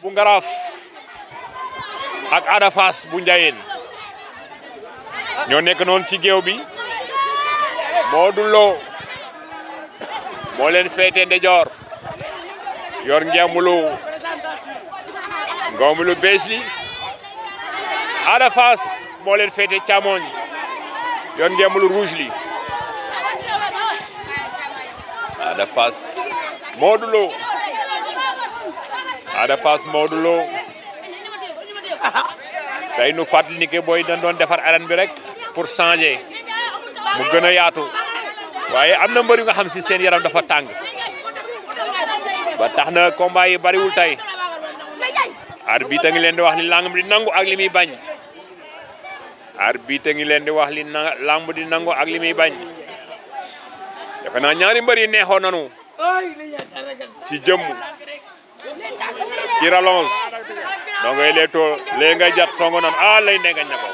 bu Ngaraaf ak Ada Fass bu Ndiayeen ñoo nekk noonu ci géew bi Modou Lo moo leen féete ndeyjoor yor ngembulu bees li Ada Fass moo leen féete càmmoñ yor ngembulu rouge li Ada Fass Modou Lo Ada Fass Modou Lo tey nu fàttali ni ke booy dañ doon defar arène bi rek pour changer mu gën a yaatu waaye am na mbër yu nga xam si seen yaram dafa tàng ba tax na combat yi bariwul tey arbitre ngi leen di wax li lamb di nangu ak li muy bañ arbitre ngi leen di wax li lamb di nangu ak li muy bañ defe naa ñaari mbër yi neexoon nanu ci jëmm ci rallonge donc leetoo léegi nga jat songo nan lay ndengañ na ko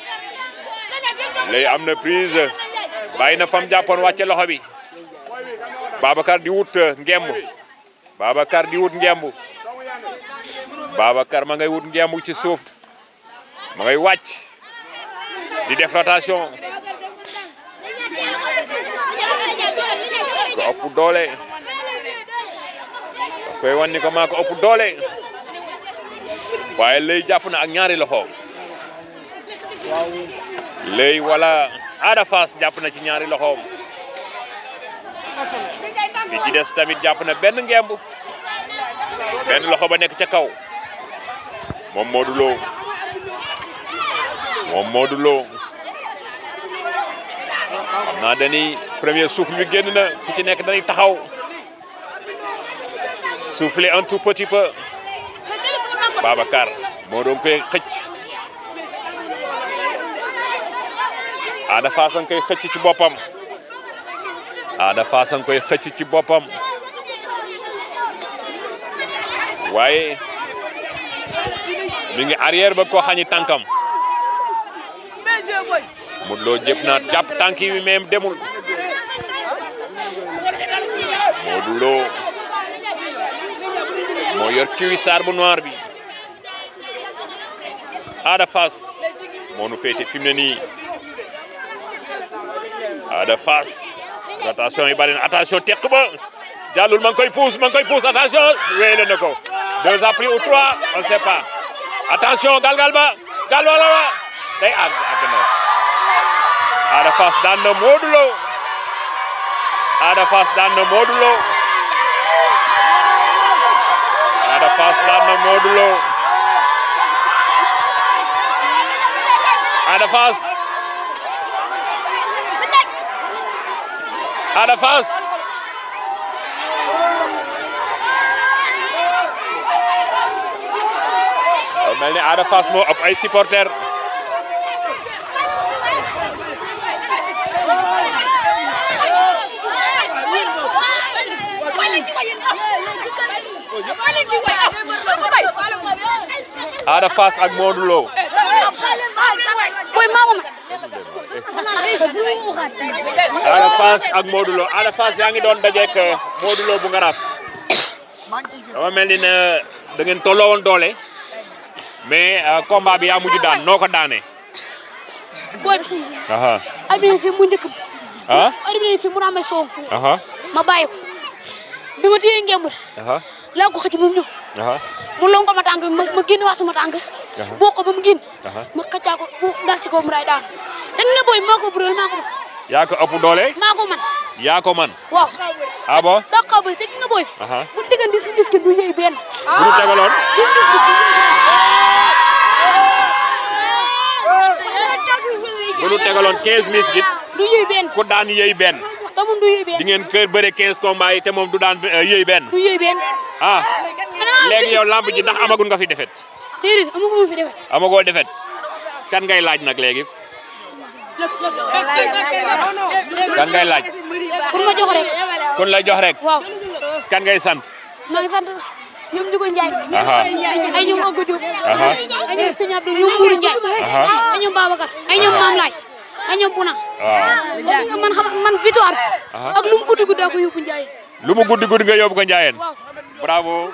léegi am na prise bàyyi na fam jàppoon wàcce loxo bi Babacar di wut ngemb Babacar di wut ngemb Babacar ma ngay wut ngemb ci suuf ma ngay wàcc di def rotation ko ëpp doole koy wan ni ko maa ko ëpp doole waaye lay jàpp na ak ñaari loxo lay wala Ada Fass jàpp na ci ñaari loxoom bi ci des tamit jàpp na benn ngemb benn loxo ba nekk ca kaw moom Modou Lo xam naa dañuy premier souffle bi génn na ku ci nekk dañuy taxaw souffler un tout petit peu Babacar moo doon koy xëcc Ada Fass a ngi koy xëcc ci boppam Ada Fass a ngi koy xëcc ci boppam waaye mi ngi arrière ba ko xañi tànkam Modou Lo jëpp naa jàpp tànk yi même demul Modou Lo moo yor cuissard bu noir bi Ada Fass moo nu féete fi mu ne nii Ada Fass rotation yi bari na attention teq ba jàllul ma ngi koy pousse attention wéyle na ko 2 appui ou 3 on sait pas attention galgal ba day àgg na Ada Fass daan na Modou Lo Ada Fass daan na Modou Lo Ada Fass daan na Modou Lo Ada Fass Ada Fass mel ni Ada Fass moo ëpp ay supporters Ada Fass ak Modou Lo Ada Fass ak Modou Lo Ada Fass yaa ngi doon dajeek Modou Lo bu Ngaraaf dama mel ni ne da ngeen tolloo woon doole mais combat bi yaa mujj daan noo ko daane abi fi mu njëkk abi fi mu ramay song ma bàyyi ko bi ma téye ngembul laa ko xëcc ba mu ñëw mu lonko ma tànk ma génn waa sama tànk boo ko ba mu génn ma xëccaa ko bu dal ci ko mu ray daan te nga booy maa ko bëre maa ko yaa ko ëpp doole maa ko man yaa ko man waaw ah bon da ko bëre te nga booy bu tegan di si biscuit du yëy benn bu ñu tegaloon bu ñu tegaloon 15 biscuit du yëy benn ku daan yëy benn te moom du yëy benn di ngeen kër bëre 15 combats yi te moom du daan yëy benn du yëy benn léegi yow lamb ji ndax amagul nga fi defet déedéet amagul fi defet amagoo defet kan ngay laaj nag léegi kan ngay laaj kun ma jox rek kun la jox rek waaw kan ngay sant maa ngi sant ñoom Ndiouga Ndiaye ay ñoom Ogo Diop ay ñoom Sëñ Abdou ñoom Mourou Ndiaye ay ñoom Babacar ay ñoom Mame Laye ay ñoom Puna man victoire ak lu mu guddi guddi ko yóbbu Ndiaye lu mu guddi guddi nga yóbbu ko Ndiayeen bravo